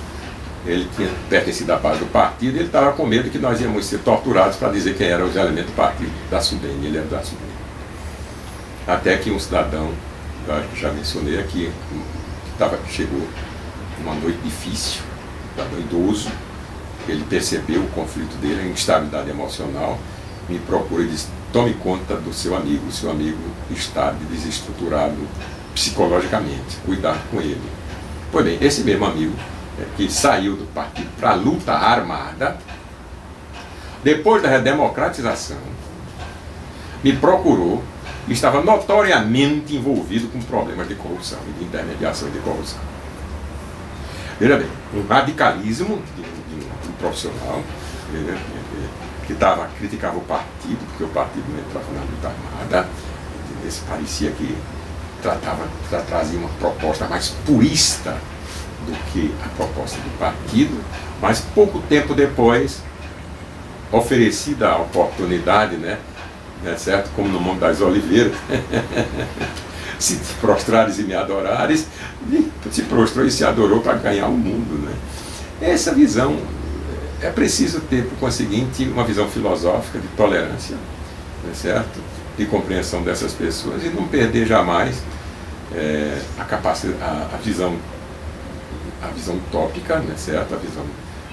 ele tinha pertencido à base do partido, ele estava com medo que nós íamos ser torturados para dizer quem eram os elementos do partido da Sudene, ele era da Sudene. Até que um cidadão, eu acho que já mencionei aqui, chegou uma noite difícil, um cidadão idoso, ele percebeu o conflito dele, a instabilidade emocional, me procura e disse: tome conta do seu amigo, o seu amigo está desestruturado psicologicamente, cuidar com ele. Pois bem, esse mesmo amigo que saiu do partido para a luta armada, depois da redemocratização, me procurou e estava notoriamente envolvido com problemas de corrupção e de intermediação de corrupção. Veja bem, um radicalismo de um profissional que criticava o partido, porque o partido não entrava na luta armada, parecia que trazia uma proposta mais purista do que a proposta do partido, mas pouco tempo depois, oferecida a oportunidade, certo? Como no Monte das Oliveiras, se prostrares e me adorares, se prostrou e se adorou para ganhar o mundo. Essa visão, é preciso ter, por conseguinte, uma visão filosófica de tolerância, certo? De compreensão dessas pessoas e não perder jamais a capacidade, a visão utópica, certo? A visão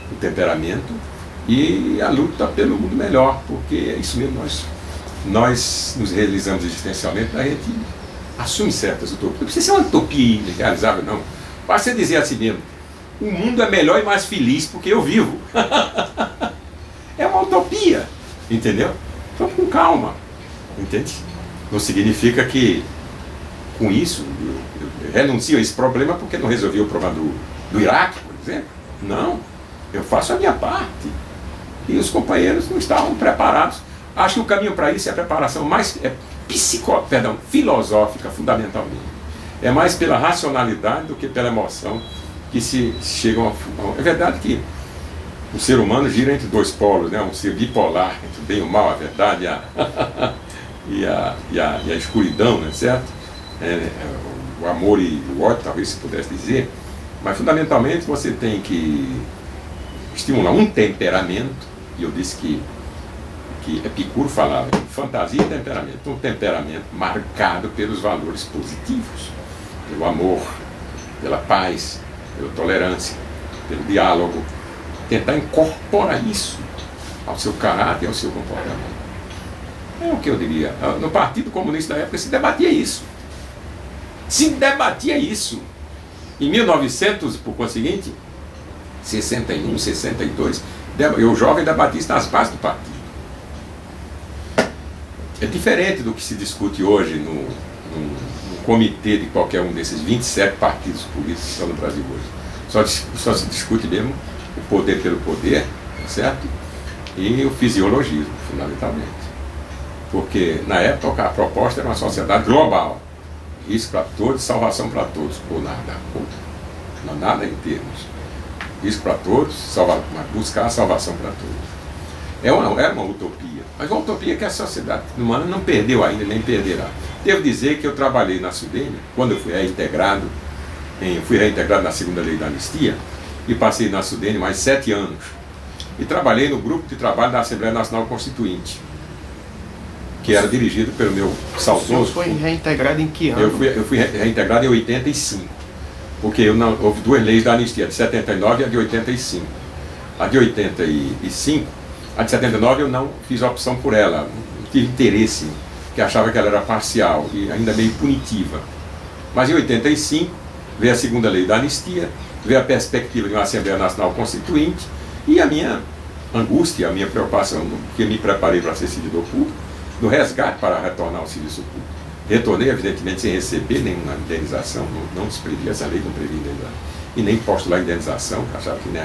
do temperamento e a luta pelo mundo melhor, porque é isso mesmo, nós nos realizamos existencialmente, a gente assume certas utopias. Não precisa ser uma utopia irrealizável, não. Basta dizer a si mesmo: o mundo é melhor e mais feliz porque eu vivo. É uma utopia, entendeu? Então, com calma, entende? Não significa que, com isso, eu renuncio a esse problema porque não resolvi o problema do Iraque, por exemplo. Não, eu faço a minha parte. E os companheiros não estavam preparados. Acho que o caminho para isso é a preparação mais filosófica, fundamentalmente. É mais pela racionalidade do que pela emoção que se chegam a... É verdade que o ser humano gira entre dois polos, um ser bipolar, entre o bem e o mal, a verdade e a escuridão, certo? O amor e o ódio, talvez se pudesse dizer. Mas fundamentalmente você tem que estimular um temperamento, e eu disse que Epicuro falava em fantasia e temperamento, um temperamento marcado pelos valores positivos, pelo amor, pela paz, pela tolerância, pelo diálogo, tentar incorporar isso ao seu caráter e ao seu comportamento. É o que eu diria. No Partido Comunista da época se debatia isso. Se debatia isso. Em 1900, por conseguinte, 61, 62, eu jovem debatia isso nas bases do partido. É diferente do que se discute hoje no comitê de qualquer um desses 27 partidos políticos que estão no Brasil hoje. Só se discute mesmo o poder pelo poder, certo? E o fisiologismo, fundamentalmente. Porque na época a proposta era uma sociedade global. Risco para todos, salvação para todos, ou nada. Não nada em termos. Risco para todos, mas buscar a salvação para todos. Era uma utopia, mas uma utopia que a sociedade humana não perdeu ainda, nem perderá. Devo dizer que eu trabalhei na Sudene, quando eu fui reintegrado na segunda lei da anistia, e passei na Sudene mais 7 anos. E trabalhei no grupo de trabalho da Assembleia Nacional Constituinte, que era dirigido pelo meu saudoso... O senhor foi reintegrado em que ano? Eu fui reintegrado em 85, porque houve 2 leis da anistia, a de 79 e a de 85. A de 85, a de 79 eu não fiz opção por ela, não tive interesse, porque achava que ela era parcial e ainda meio punitiva. Mas em 85 veio a segunda lei da anistia, veio a perspectiva de uma Assembleia Nacional Constituinte e a minha angústia, a minha preocupação, que me preparei para ser servidor público, no resgate para retornar ao serviço público. Retornei, evidentemente, sem receber nenhuma indenização, não desprevia, essa lei não previa indenização, e nem postular indenização, achava que não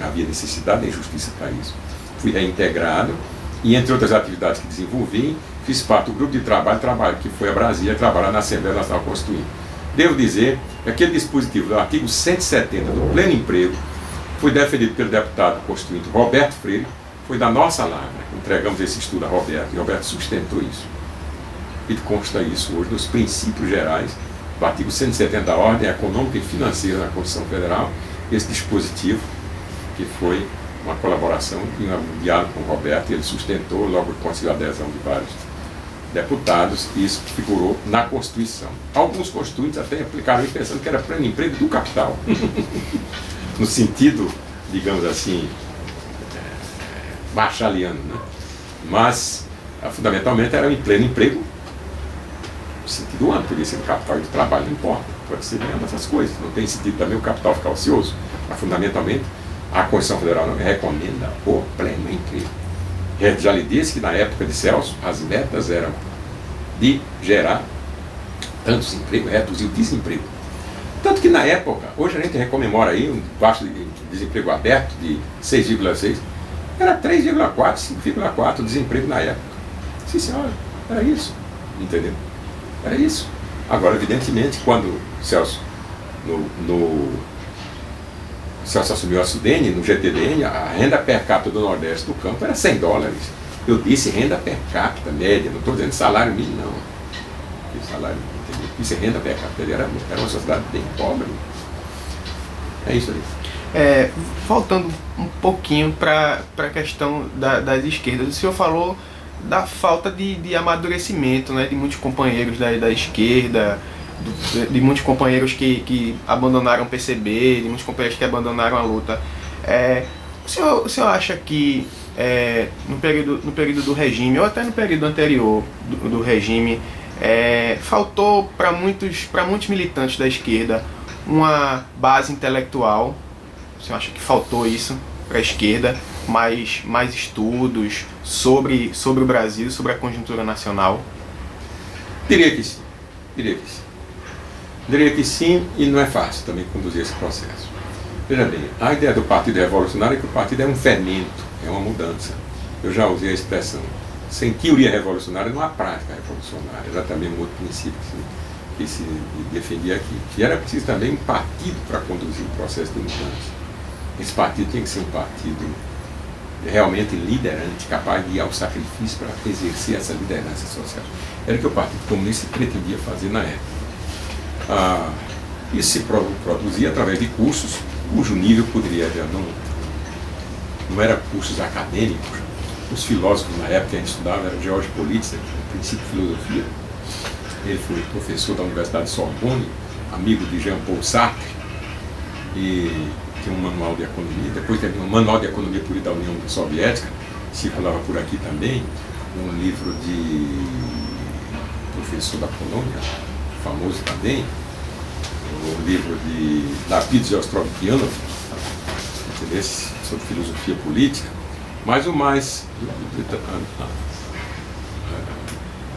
havia necessidade nem justiça para isso. Fui reintegrado e, entre outras atividades que desenvolvi, fiz parte do grupo de trabalho que foi a Brasília trabalhar na Assembleia Nacional Constituinte. Devo dizer que aquele dispositivo do artigo 170 do pleno emprego foi defendido pelo deputado constituinte Roberto Freire, foi da nossa lavra. Entregamos esse estudo a Roberto e Roberto sustentou isso. E consta isso hoje nos princípios gerais do artigo 170 da Ordem Econômica e Financeira da Constituição Federal, esse dispositivo que foi uma colaboração e um diálogo com o Roberto, e ele sustentou, logo conseguiu a adesão de vários deputados, e isso figurou na Constituição. Alguns constituintes até aplicaram isso pensando que era pleno emprego do capital, no sentido, digamos assim, marshaliano, Mas, fundamentalmente, era em pleno emprego, no sentido sentido amplo, poderia ser do capital e do trabalho, não importa, pode ser de ambas essas coisas. Não tem sentido também o capital ficar ocioso, mas fundamentalmente a Constituição Federal não recomenda o pleno emprego. Já lhe disse que na época de Celso as metas eram de gerar tantos empregos, reduzir o desemprego. Tanto que na época, hoje a gente recomemora aí um baixo de desemprego aberto de 6,6, era 3,4, 5,4 o desemprego na época. Sim, senhora, era isso, entendeu? Era isso. Agora, evidentemente, quando Celso, Celso assumiu a Sudene, no GTDN, a renda per capita do Nordeste do campo era $100. Eu disse renda per capita média, não estou dizendo salário mínimo, não. Porque salário mínimo, entendeu? Isso é renda per capita, era uma sociedade bem pobre. É isso aí. Voltando um pouquinho para a questão das esquerdas, o senhor falou da falta de amadurecimento, né, de muitos companheiros da esquerda, de muitos companheiros que abandonaram o PCB, de muitos companheiros que abandonaram a luta. O senhor acha que no período do regime, ou até no período anterior do regime, faltou para muitos militantes da esquerda uma base intelectual? O senhor acha que faltou isso para a esquerda? Mais estudos sobre o Brasil, sobre a conjuntura nacional? Diria que sim. Diria que sim, e não é fácil também conduzir esse processo. Veja bem, a ideia do Partido Revolucionário é que o partido é um fermento, é uma mudança. Eu já usei a expressão, sem teoria revolucionária não há prática revolucionária. Era também um outro princípio que se defendia aqui. E era preciso também um partido para conduzir o processo de mudança. Esse partido tem que ser um partido realmente liderante, capaz de ir ao sacrifício para exercer essa liderança social. Era o que o Partido Comunista pretendia fazer na época. Isso se produzia através de cursos, cujo nível poderia não era cursos acadêmicos. Os filósofos na época que a gente estudava era George Politzer, no princípio de filosofia. Ele foi professor da Universidade de Sorbonne, amigo de Jean-Paul Sartre, e tinha um manual de economia. Depois teve um manual de economia política da União Soviética, circulava por aqui também, um livro de professor da Polônia, famoso também, o livro de David Ostrogianov, sobre filosofia política, mas o mais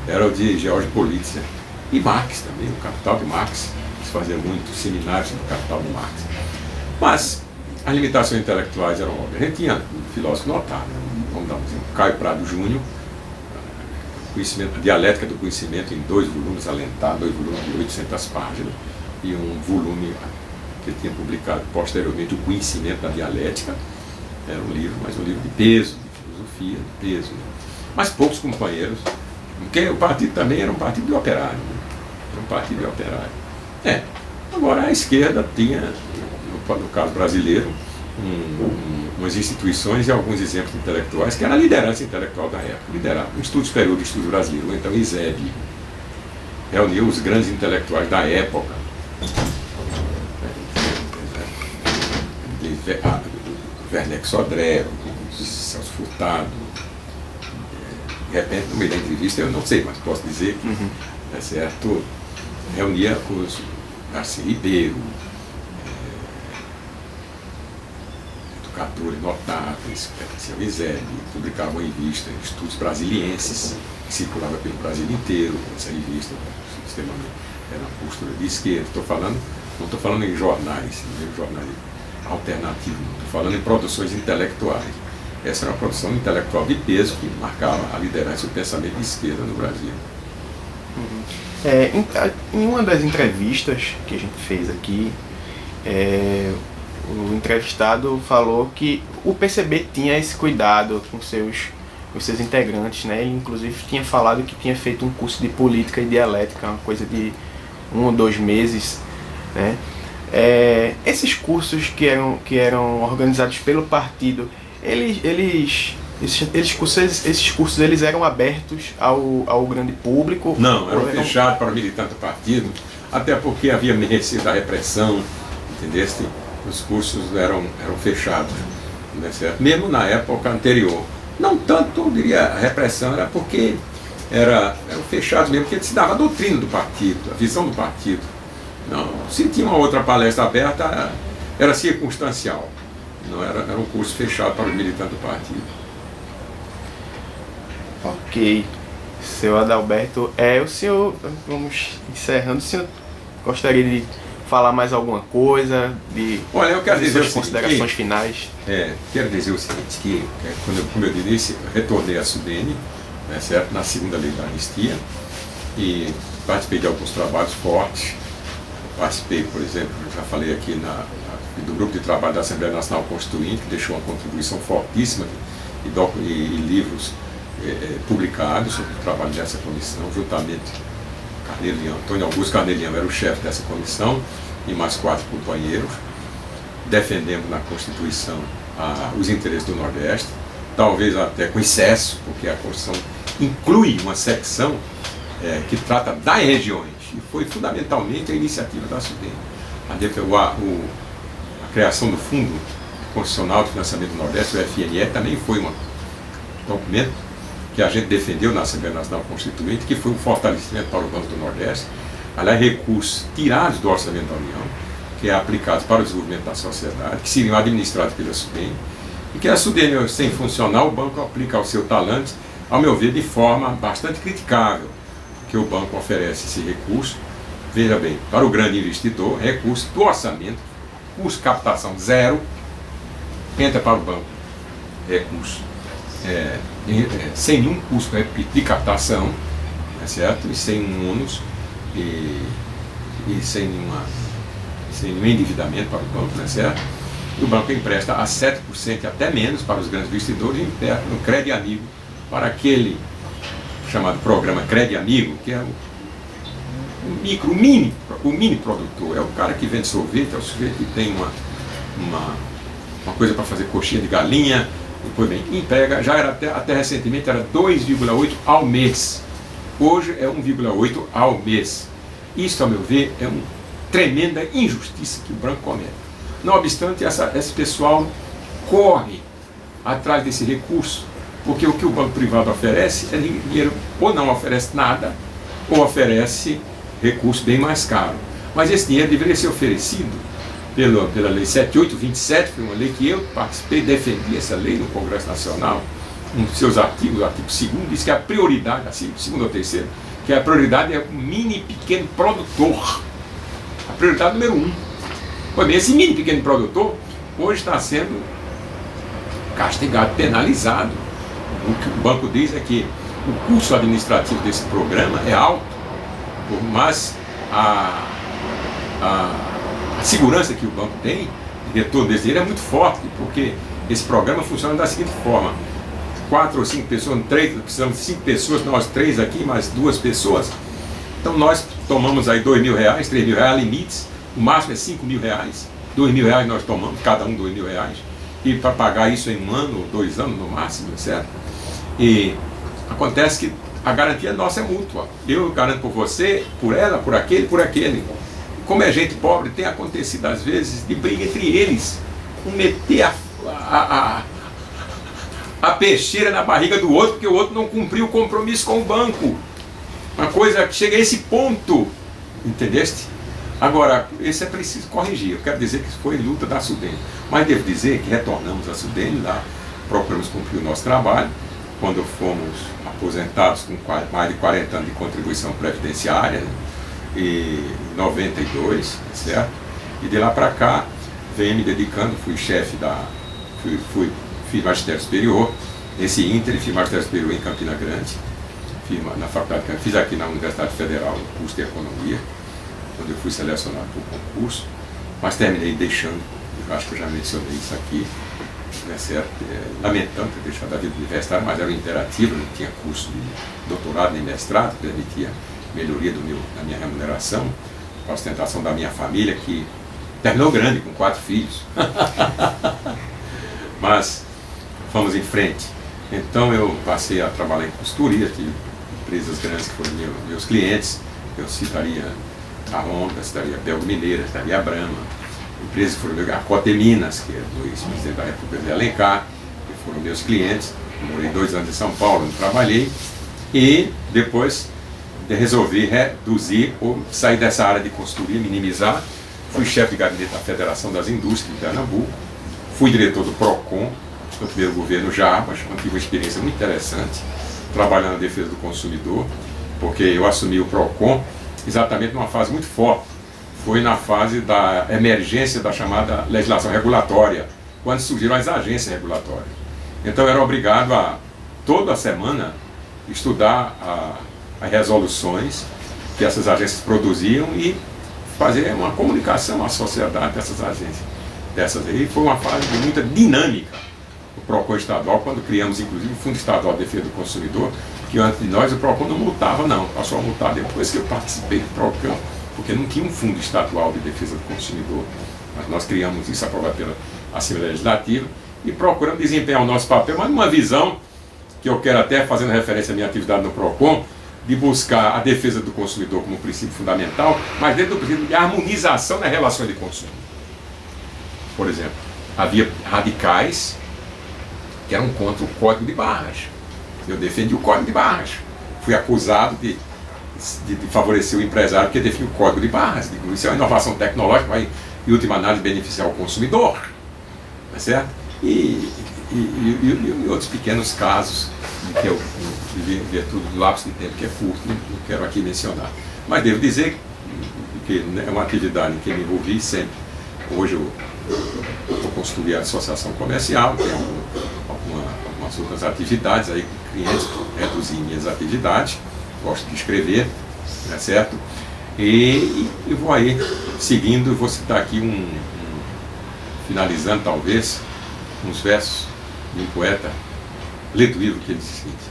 era o de George Politzer. E Marx também, o Capital de Marx, se fazia muitos seminários no Capital de Marx. Mas as limitações intelectuais eram óbvias. A gente tinha um filósofo notável, vamos dar um exemplo, Caio Prado Júnior, Dialética do Conhecimento em 2 volumes alentados, 2 volumes de 800 páginas, e um volume que ele tinha publicado posteriormente, O Conhecimento da Dialética. Era um livro, mas um livro de peso, de filosofia, de peso. Né? Mas poucos companheiros, porque o partido também era um partido de operário. Né? Era um partido de operário. Agora a esquerda tinha, no caso brasileiro, umas instituições e alguns exemplos intelectuais, que era a liderança intelectual da época. Liderava o Instituto Superior de Estudos Brasileiro, ou então ISEB, reuniu os grandes intelectuais da época. Werneck Sodré, Celso Furtado. De repente, no meio da entrevista, eu não sei, mas posso dizer que, reunia os Garcia Ribeiro, educadores notáveis, pertenciam ao ISEB, publicavam revista, estudos brasilienses, que circulava pelo Brasil inteiro, essa revista, extremamente, era uma postura de esquerda. Não estou falando em jornais, alternativo, estou falando em produções intelectuais. Essa era uma produção intelectual de peso que marcava a liderança e o pensamento de esquerda no Brasil. Em uma das entrevistas que a gente fez aqui, o entrevistado falou que o PCB tinha esse cuidado com seus integrantes, né? Ele inclusive tinha falado que tinha feito um curso de política e dialética, uma coisa de 1 ou 2 meses, né? Esses cursos que eram organizados pelo partido, esses cursos eles eram abertos ao grande público? Não, eram fechados para o militante do partido, até porque havia merecido da repressão, entendeste? Os cursos eram fechados, né, certo? Mesmo na época anterior. Não tanto, eu diria, a repressão era porque eram fechados mesmo, porque ele se dava a doutrina do partido, a visão do partido. Não, se tinha uma outra palestra aberta, era circunstancial. Não era um curso fechado para os militantes do partido. Ok. Seu Adalberto, o senhor, vamos encerrando, o senhor gostaria de falar mais alguma coisa, de Olha, eu quero dizer suas considerações finais? Quero dizer o seguinte, que como eu disse, retornei à SUDENE, né, certo? Na segunda lei da anistia, e participei de alguns trabalhos fortes. Participei, por exemplo, já falei aqui do grupo de trabalho da Assembleia Nacional Constituinte, que deixou uma contribuição fortíssima e livros publicados sobre o trabalho dessa comissão, juntamente Antônio Augusto Carnelian era o chefe dessa comissão e mais 4 companheiros. Defendemos na Constituição os interesses do Nordeste, talvez até com excesso, porque a Constituição inclui uma secção que trata das regiões, e foi fundamentalmente a iniciativa da SUDENE. A criação do Fundo Constitucional de Financiamento do Nordeste, o FNE, também foi um documento que a gente defendeu na Assembleia Nacional Constituinte, que foi um fortalecimento para o Banco do Nordeste, aliás, recursos tirados do Orçamento da União, que é aplicado para o desenvolvimento da sociedade, que seriam administrados pela SUDENE, e que a SUDENE, sem funcionar, o banco aplica ao seu talante, ao meu ver, de forma bastante criticável, porque o banco oferece esse recurso, veja bem, para o grande investidor, recurso do orçamento, custo de captação zero, entra para o banco recurso sem nenhum custo de captação, né, certo? E sem um ônus e sem nenhum endividamento para o banco, né, certo? E o banco empresta a 7% e até menos para os grandes investidores, empresta no Crédito Amigo para aquele chamado programa Crédito Amigo, que é o mini produtor, é o cara que vende sorvete, é o sujeito que tem uma coisa para fazer coxinha de galinha, depois bem, emprega, já era até recentemente era 2,8 ao mês, hoje é 1,8 ao mês. Isso, ao meu ver, é uma tremenda injustiça que o banco comete. Não obstante, esse pessoal corre atrás desse recurso, porque o que o banco privado oferece é dinheiro, ou não oferece nada, ou oferece recurso bem mais caro. Mas esse dinheiro deveria ser oferecido pela Lei 7827, foi uma lei que eu participei, defendi essa lei no Congresso Nacional, um dos seus artigos, o artigo 2º, diz que a prioridade, assim, 2º ou 3º, que a prioridade é o mini e pequeno produtor. A prioridade número 1. Pois bem, esse mini e pequeno produtor hoje está sendo castigado, penalizado. O que o banco diz é que o custo administrativo desse programa é alto, mas a segurança que o banco tem de retorno desse dinheiro é muito forte, porque esse programa funciona da seguinte forma: 4 ou 5 pessoas, 3, precisamos de 5 pessoas, nós 3 aqui, mais 2 pessoas. Então nós tomamos aí R$2.000, R$3.000 limites, o máximo é R$5.000, R$2.000 nós tomamos, cada um R$2.000, e para pagar isso em 1 ano ou 2 anos no máximo, certo? E acontece que a garantia nossa é mútua. Eu garanto por você, por ela, por aquele. Como é gente pobre, tem acontecido às vezes de briga entre eles, um meter a peixeira na barriga do outro, porque o outro não cumpriu o compromisso com o banco. Uma coisa que chega a esse ponto, entendeste? Agora, esse é preciso corrigir. Eu quero dizer que foi luta da SUDENE, mas devo dizer que retornamos à SUDENE, lá procuramos cumprir o nosso trabalho, quando fomos aposentados com mais de 40 anos de contribuição previdenciária, em 92, certo? E de lá para cá, venho me dedicando, fiz magistério superior, nesse ínter, fiz magistério superior em Campina Grande, fiz na faculdade, fiz aqui na Universidade Federal o curso de Economia, onde eu fui selecionado para o concurso, mas terminei deixando, eu acho que eu já mencionei isso aqui, né, certo? Lamentando ter deixado a vida universitária, mas era imperativo, não tinha curso de doutorado nem mestrado, permitia melhoria da minha remuneração, a ostentação da minha família, que terminou grande, com 4 filhos. Mas fomos em frente. Então eu passei a trabalhar em consultoria, tive empresas grandes que foram meus clientes. Eu citaria a Honda, citaria a Belgo Mineira, citaria a Brahma, empresas que foram a Coteminas, que é do ex-presidente da República de Alencar, que foram meus clientes. Eu morei 2 anos em São Paulo, onde trabalhei. E depois de resolver reduzir ou sair dessa área de consultoria, minimizar. Fui chefe de gabinete da Federação das Indústrias de Pernambuco, fui diretor do PROCON, no primeiro governo Jarbas, onde tive uma experiência muito interessante, trabalhando na defesa do consumidor, porque eu assumi o PROCON exatamente numa fase muito forte. Foi na fase da emergência da chamada legislação regulatória, quando surgiram as agências regulatórias. Então eu era obrigado a, toda semana, estudar as resoluções que essas agências produziam e fazer uma comunicação à sociedade dessas agências. E foi uma fase de muita dinâmica. O PROCON estadual, quando criamos inclusive o Fundo Estadual de Defesa do Consumidor, que antes de nós o PROCON não multava não, passou a multar depois que eu participei do PROCON, porque não tinha um Fundo Estadual de Defesa do Consumidor. Mas nós criamos isso aprovado pela Assembleia Legislativa e procuramos desempenhar o nosso papel, mas numa visão que eu quero até, fazendo referência à minha atividade no PROCON, de buscar a defesa do consumidor como princípio fundamental, mas dentro do princípio de harmonização nas relações de consumo. Por exemplo, havia radicais que eram contra o Código de Barras. Eu defendi o Código de Barras. Fui acusado de favorecer o empresário porque defendia o Código de Barras. Isso é uma inovação tecnológica que vai, em última análise, beneficiar o consumidor. Tá certo? E outros pequenos casos em que eu, em virtude do lapso de tempo que é curto, não quero aqui mencionar. Mas devo dizer que é uma atividade em que me envolvi sempre. Hoje eu vou construir a associação comercial, tenho algumas outras atividades aí com clientes, reduzi minhas atividades, gosto de escrever, não é certo? E vou aí seguindo, vou citar aqui finalizando talvez, uns versos de um poeta, lê do livro que ele diz o seguinte: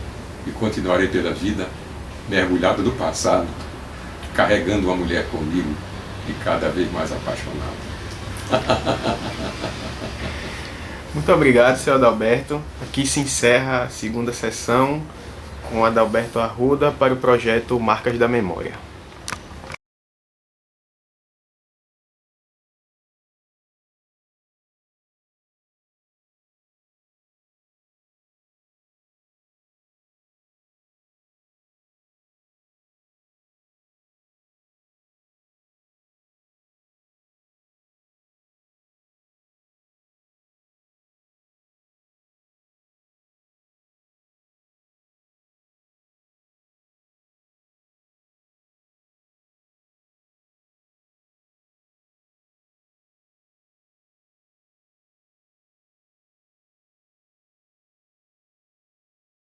e continuarei pela vida, mergulhado no passado, carregando uma mulher comigo e cada vez mais apaixonado. Muito obrigado, senhor Adalberto. Aqui se encerra a segunda sessão com Adalberto Arruda para o projeto Marcas da Memória.